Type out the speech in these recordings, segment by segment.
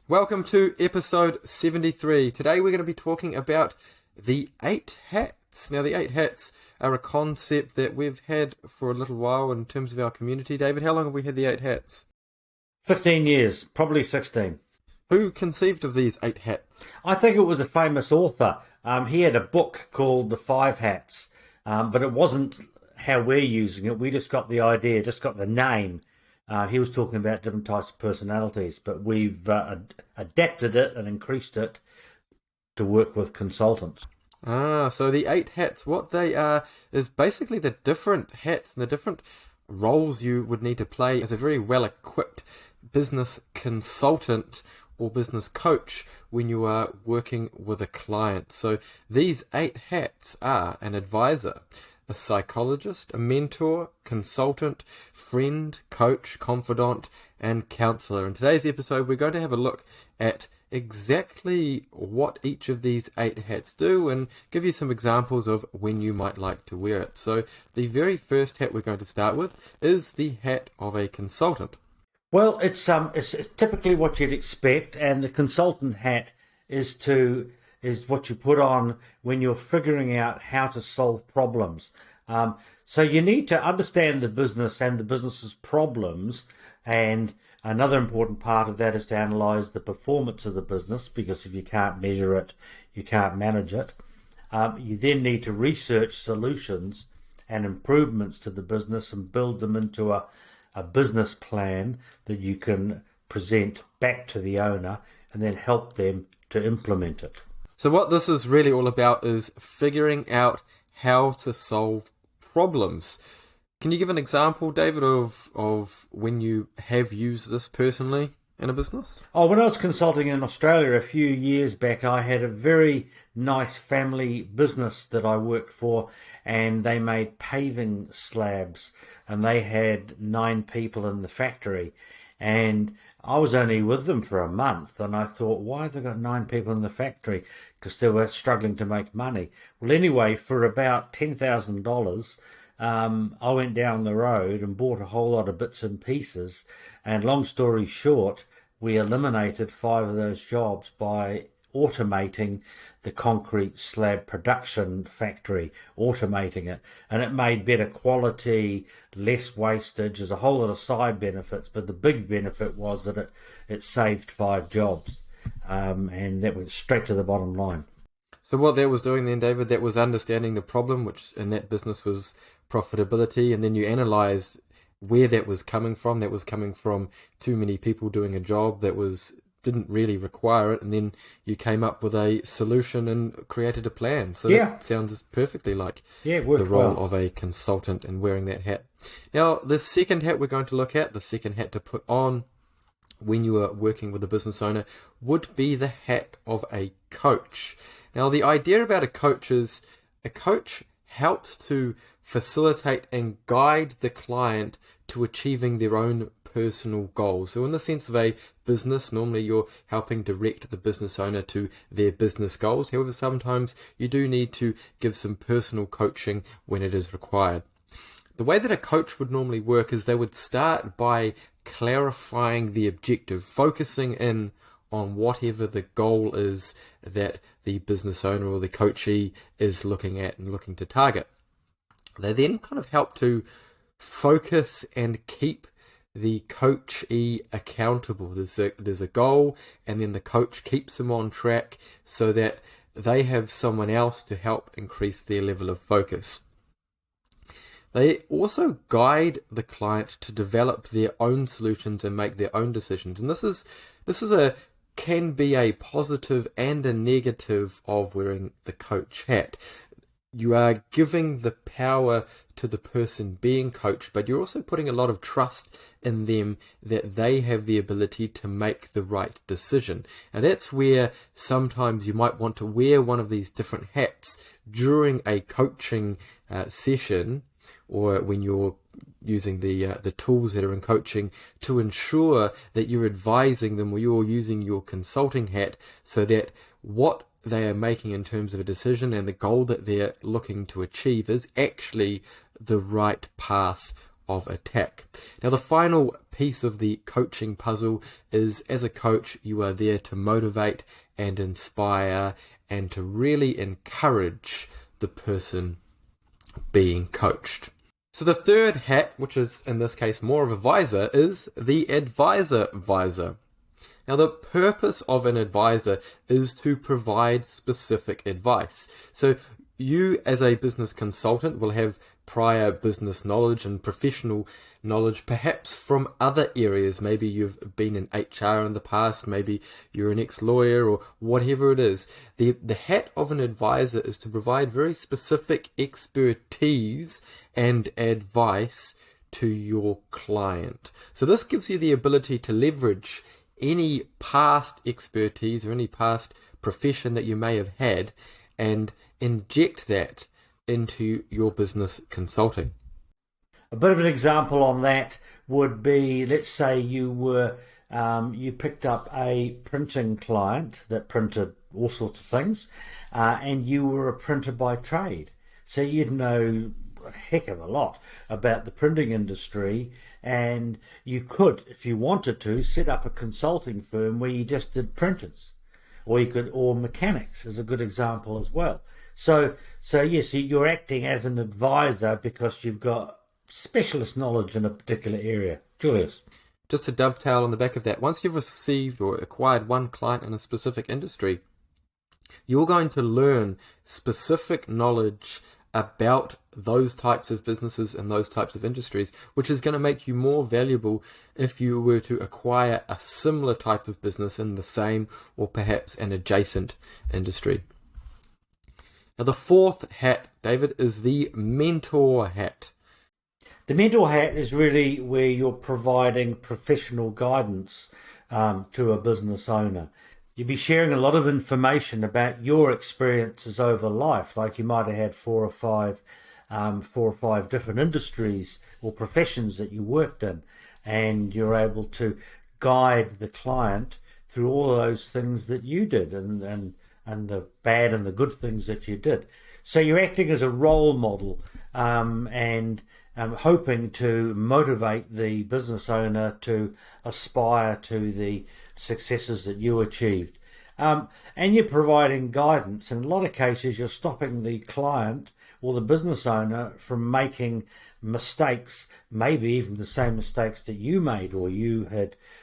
Welcome to episode 73. Today we're going to be talking about the 8 hats. Now the 8 hats are a concept that we've had for a little while in terms of our community. David, how long have we had the 8 hats? 15 years, probably 16. Who conceived of these 8 hats? I think it was a famous author. He had a book called The 5 Hats, but it wasn't how we're using it. We just got the idea, just got the name. He was talking about different types of personalities, but we've adapted it and increased it to work with consultants. So the 8 hats, what they are is basically the different hats and the different roles you would need to play as a very well-equipped business consultant or business coach when you are working with a client. So these 8 hats are an advisor, a psychologist, a mentor, consultant, friend, coach, confidant, and counsellor. In today's episode, we're going to have a look at exactly what each of these 8 hats do and give you some examples of when you might like to wear it. So the very first hat we're going to start with is the hat of a consultant. Well, it's typically what you'd expect, and the consultant hat is what you put on when you're figuring out how to solve problems. So you need to understand the business and the business's problems, and another important part of that is to analyse the performance of the business, because if you can't measure it, you can't manage it. You then need to research solutions and improvements to the business and build them into a business plan that you can present back to the owner and then help them to implement it. So what this is really all about is figuring out how to solve problems. Can you give an example, David, of when you have used this personally in a business? Oh, when I was consulting in Australia a few years back, I had a very nice family business that I worked for, and they made paving slabs, and they had 9 people in the factory. And I was only with them for a month, and I thought, why have they got 9 people in the factory? Because they were struggling to make money. Well, anyway, for about $10,000, I went down the road and bought a whole lot of bits and pieces. And long story short, we eliminated 5 of those jobs by automating the concrete slab production factory, automating it. And it made better quality, less wastage. There's a whole lot of side benefits, but the big benefit was that it saved 5 jobs. And that went straight to the bottom line. So what that was doing then, David, that was understanding the problem, which in that business was profitability, and then you analysed where that was coming from. That was coming from too many people doing a job that didn't really require it, and then you came up with a solution and created a plan. So Yeah. that sounds perfectly like it the worked role well. of a consultant and wearing that hat. Now, the second hat we're going to look at, the second hat to put on when you are working with a business owner, would be the hat of a coach. Now, the idea about a coach is a coach helps to facilitate and guide the client to achieving their own personal goals. So in the sense of a business, normally you're helping direct the business owner to their business goals. However, sometimes you do need to give some personal coaching when it is required. The way that a coach would normally work is they would start by clarifying the objective, focusing in on whatever the goal is that the business owner or the coachee is looking at and looking to target. They then kind of help to focus and keep the coachee accountable. There's a goal, and then the coach keeps them on track so that they have someone else to help increase their level of focus. They also guide the client to develop their own solutions and make their own decisions. And can be a positive and a negative of wearing the coach hat. You are giving the power to the person being coached, but you're also putting a lot of trust in them that they have the ability to make the right decision. And that's where sometimes you might want to wear one of these different hats during a coaching session, or when you're using the tools that are in coaching, to ensure that you're advising them, or you're using your consulting hat so that what they are making in terms of a decision and the goal that they're looking to achieve is actually the right path of attack. Now, the final piece of the coaching puzzle is, as a coach, you are there to motivate and inspire and to really encourage the person being coached. So the third hat, which is in this case more of a visor, is the advisor visor. Now, the purpose of an advisor is to provide specific advice. So you, as a business consultant, will have prior business knowledge and professional knowledge, perhaps from other areas. Maybe you've been in HR in the past, maybe you're an ex-lawyer, or whatever it is. The hat of an advisor is to provide very specific expertise and advice to your client. So this gives you the ability to leverage any past expertise or any past profession that you may have had and inject that into your business consulting. A bit of an example on that would be, let's say you picked up a printing client that printed all sorts of things, and you were a printer by trade. So you'd know a heck of a lot about the printing industry, and you could, if you wanted to, set up a consulting firm where you just did printers, or mechanics is a good example as well. So yes, you're acting as an advisor because you've got specialist knowledge in a particular area. Julius? Just to dovetail on the back of that, once you've received or acquired one client in a specific industry, you're going to learn specific knowledge about those types of businesses and those types of industries, which is going to make you more valuable if you were to acquire a similar type of business in the same or perhaps an adjacent industry. Now, the fourth hat, David, is the mentor hat. The mentor hat is really where you're providing professional guidance to a business owner. You'd be sharing a lot of information about your experiences over life, like you might have had four or five different industries or professions that you worked in, and you're able to guide the client through all of those things that you did and the bad and the good things that you did. So you're acting as a role model and hoping to motivate the business owner to aspire to the successes that you achieved. And you're providing guidance. In a lot of cases, you're stopping the client or the business owner from making mistakes, maybe even the same mistakes that you made or you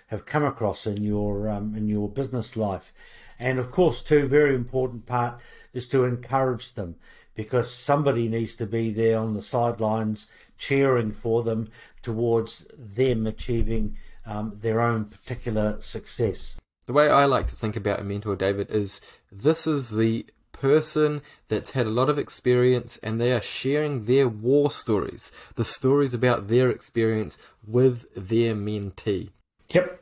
have come across in your business life. And of course, too, very important part is to encourage them, because somebody needs to be there on the sidelines cheering for them towards them achieving their own particular success. The way I like to think about a mentor, David, is this is the person that's had a lot of experience and they are sharing their war stories, the stories about their experience with their mentee. Yep.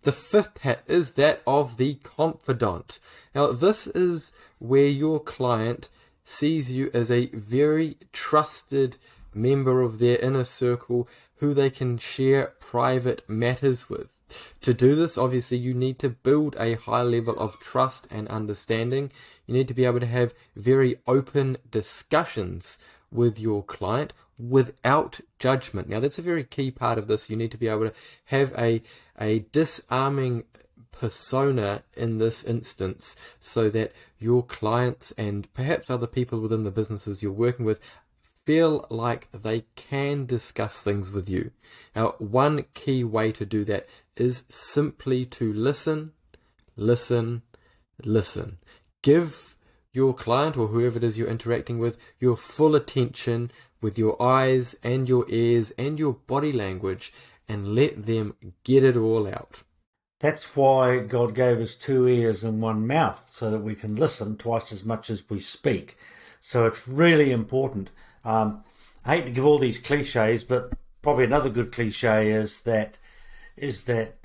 The fifth hat is that of the confidant. Now, this is where your client sees you as a very trusted member of their inner circle who they can share private matters with. To do this, obviously, you need to build a high level of trust and understanding. You need to be able to have very open discussions with your client without judgment. Now, that's a very key part of this. You need to be able to have a disarming persona in this instance so that your clients and perhaps other people within the businesses you're working with feel like they can discuss things with you. Now, one key way to do that is simply to listen, listen, listen. Give your client or whoever it is you're interacting with your full attention with your eyes and your ears and your body language, and let them get it all out. That's why God gave us 2 ears and 1 mouth, so that we can listen twice as much as we speak. So it's really important. I hate to give all these cliches, but probably another good cliche is that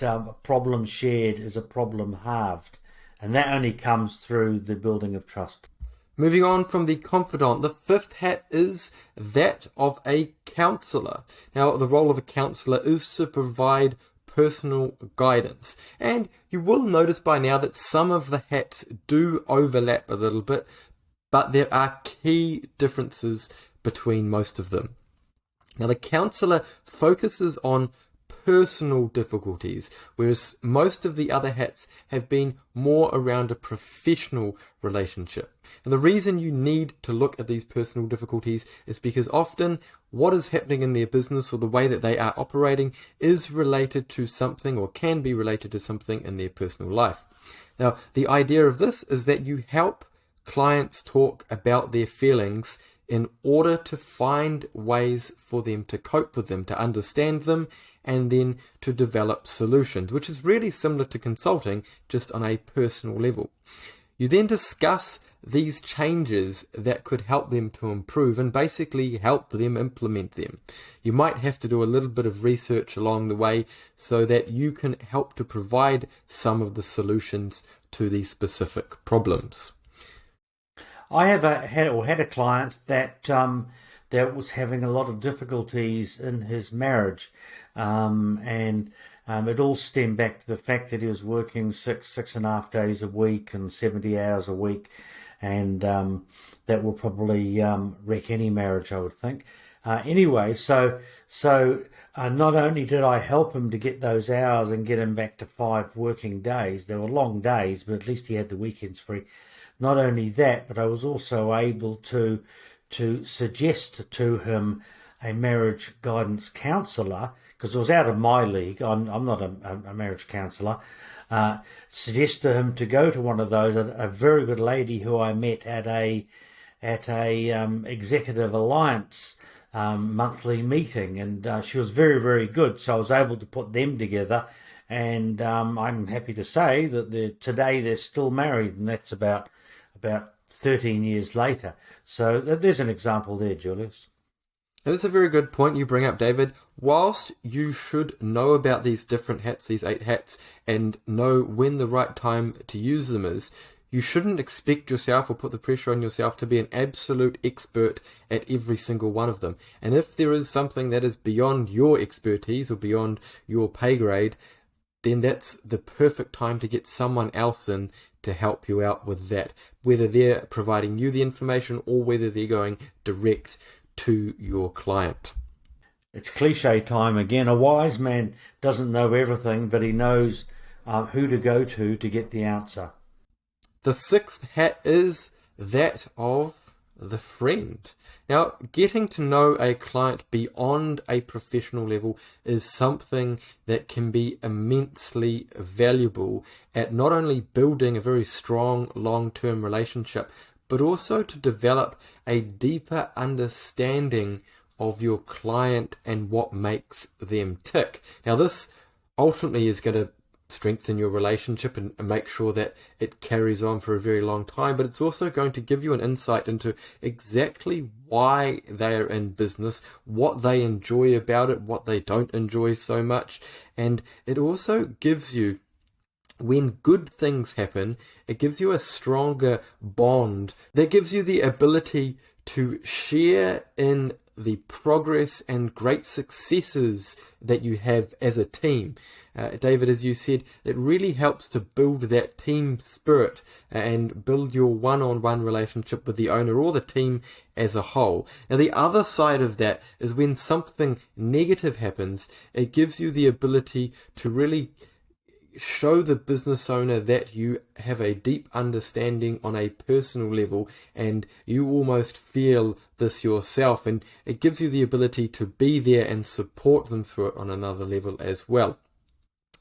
a problem shared is a problem halved, and that only comes through the building of trust. Moving on from the confidant, the fifth hat is that of a counsellor. Now, the role of a counsellor is to provide personal guidance, and you will notice by now that some of the hats do overlap a little bit, but there are key differences between most of them. Now, the counsellor focuses on personal difficulties, whereas most of the other hats have been more around a professional relationship. And the reason you need to look at these personal difficulties is because often what is happening in their business or the way that they are operating is related to something, or can be related to something in their personal life. Now, the idea of this is that you help clients talk about their feelings in order to find ways for them to cope with them, to understand them, and then to develop solutions, which is really similar to consulting, just on a personal level. You then discuss these changes that could help them to improve and basically help them implement them. You might have to do a little bit of research along the way so that you can help to provide some of the solutions to these specific problems. I had a client that was having a lot of difficulties in his marriage, and it all stemmed back to the fact that he was working 6.5 days a week and 70 hours a week, and that will probably wreck any marriage, I would think. Anyway, so not only did I help him to get those hours and get him back to 5 working days, they were long days, but at least he had the weekends free. Not only that, but I was also able to suggest to him a marriage guidance counsellor, because it was out of my league. I'm not a marriage counsellor. Suggest to him to go to one of those. A very good lady who I met at a Executive Alliance monthly meeting, and she was very, very good. So I was able to put them together, and I'm happy to say that today they're still married, and that's about 13 years later. So there's an example there, Julius. And that's a very good point you bring up, David. Whilst you should know about these different hats, these 8 hats, and know when the right time to use them is, you shouldn't expect yourself or put the pressure on yourself to be an absolute expert at every single one of them. And if there is something that is beyond your expertise or beyond your pay grade, then that's the perfect time to get someone else in to help you out with that, whether they're providing you the information or whether they're going direct to your client. It's cliche time again. A wise man doesn't know everything, but he knows who to go to get the answer. The 6th hat is that of the friend. Now, getting to know a client beyond a professional level is something that can be immensely valuable at not only building a very strong long-term relationship, but also to develop a deeper understanding of your client and what makes them tick. Now, this ultimately is going to strengthen your relationship and make sure that it carries on for a very long time, but it's also going to give you an insight into exactly why they are in business, what they enjoy about it, what they don't enjoy so much, and it also gives you, when good things happen, it gives you a stronger bond that gives you the ability to share in the progress and great successes that you have as a team. David, as you said, it really helps to build that team spirit and build your one-on-one relationship with the owner or the team as a whole. Now, the other side of that is when something negative happens, it gives you the ability to really show the business owner that you have a deep understanding on a personal level and you almost feel this yourself, and it gives you the ability to be there and support them through it on another level as well.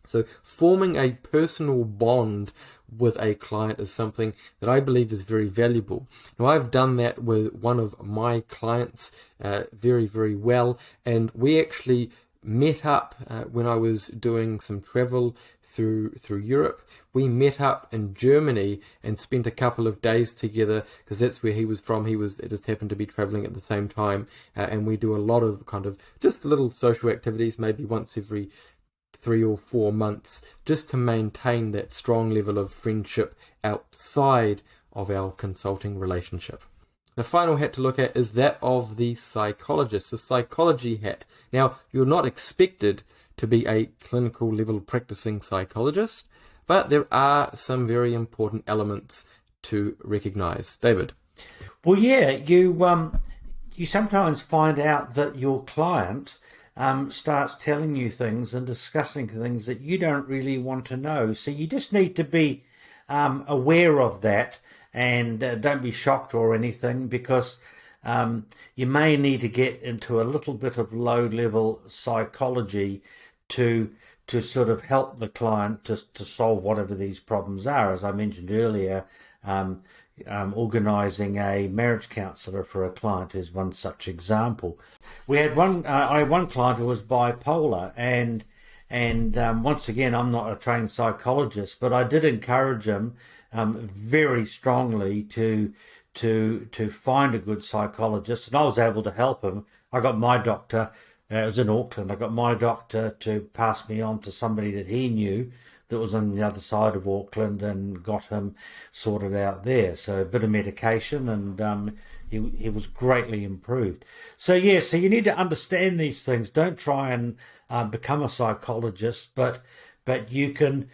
So forming a personal bond with a client is something that I believe is very valuable. Now, I've done that with one of my clients very, very well, and we actually met up when I was doing some travel through Europe. We met up in Germany and spent a couple of days together because that's where he was from. It just happened to be traveling at the same time, and we do a lot of kind of just little social activities, maybe once every 3 or 4 months, just to maintain that strong level of friendship outside of our consulting relationship. The final hat to look at is that of the psychologist, the psychology hat. Now, you're not expected to be a clinical level practicing psychologist, but there are some very important elements to recognize. David? Well, yeah, you sometimes find out that your client starts telling you things and discussing things that you don't really want to know. So you just need to be aware of that, and don't be shocked or anything, because you may need to get into a little bit of low-level psychology to sort of help the client to solve whatever these problems are. As I mentioned earlier, organising a marriage counsellor for a client is one such example. I had one client who was bipolar, and once again, I'm not a trained psychologist, but I did encourage him very strongly to find a good psychologist, and I was able to help him. I got my doctor. It was in Auckland. I got my doctor to pass me on to somebody that he knew that was on the other side of Auckland, and got him sorted out there. So a bit of medication, and he was greatly improved. So yeah, so you need to understand these things. Don't try and become a psychologist, but you can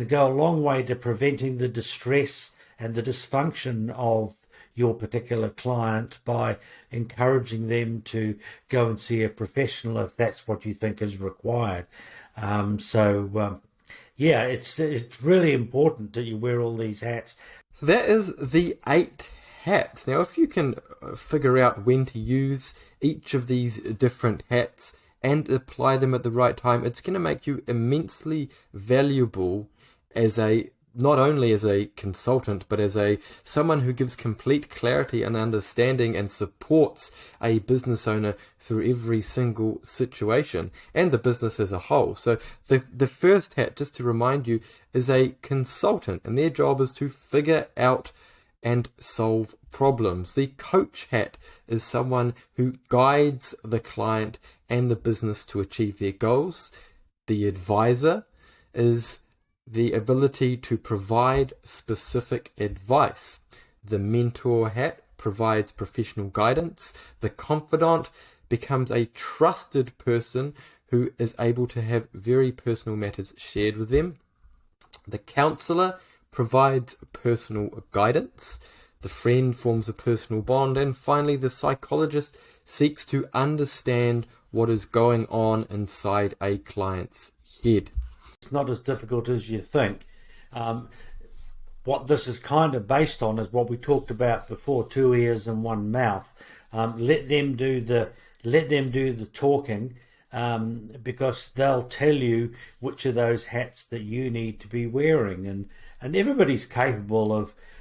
go a long way to preventing the distress and the dysfunction of your particular client by encouraging them to go and see a professional if that's what you think is required. Yeah, it's really important that you wear all these hats. So that is the 8 hats. Now, if you can figure out when to use each of these different hats and apply them at the right time, it's going to make you immensely valuable as not only as a consultant, but as someone who gives complete clarity and understanding and supports a business owner through every single situation and the business as a whole. So the first hat, just to remind you, is a consultant, and their job is to figure out and solve problems. The coach hat is someone who guides the client and the business to achieve their goals. The advisor is the ability to provide specific advice. The mentor hat provides professional guidance. The confidant becomes a trusted person who is able to have very personal matters shared with them. The counsellor provides personal guidance. The friend forms a personal bond. And finally, the psychologist seeks to understand what is going on inside a client's head. It's not as difficult as you think. What this is kind of based on is what we talked about before: 2 ears and 1 mouth. Let them do the talking, because they'll tell you which of those hats that you need to be wearing, and everybody's capable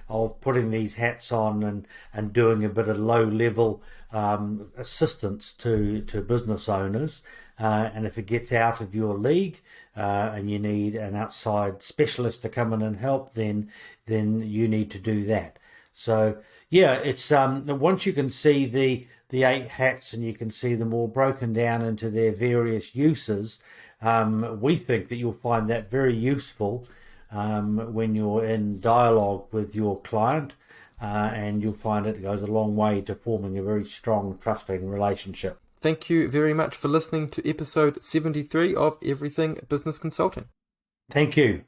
of putting these hats on and doing a bit of low level assistance to business owners. And if it gets out of your league and you need an outside specialist to come in and help, then you need to do that. So yeah, it's once you can see the 8 hats and you can see them all broken down into their various uses, we think that you'll find that very useful when you're in dialogue with your client, and you'll find it goes a long way to forming a very strong, trusting relationship. Thank you very much for listening to episode 73 of Everything Business Consulting. Thank you.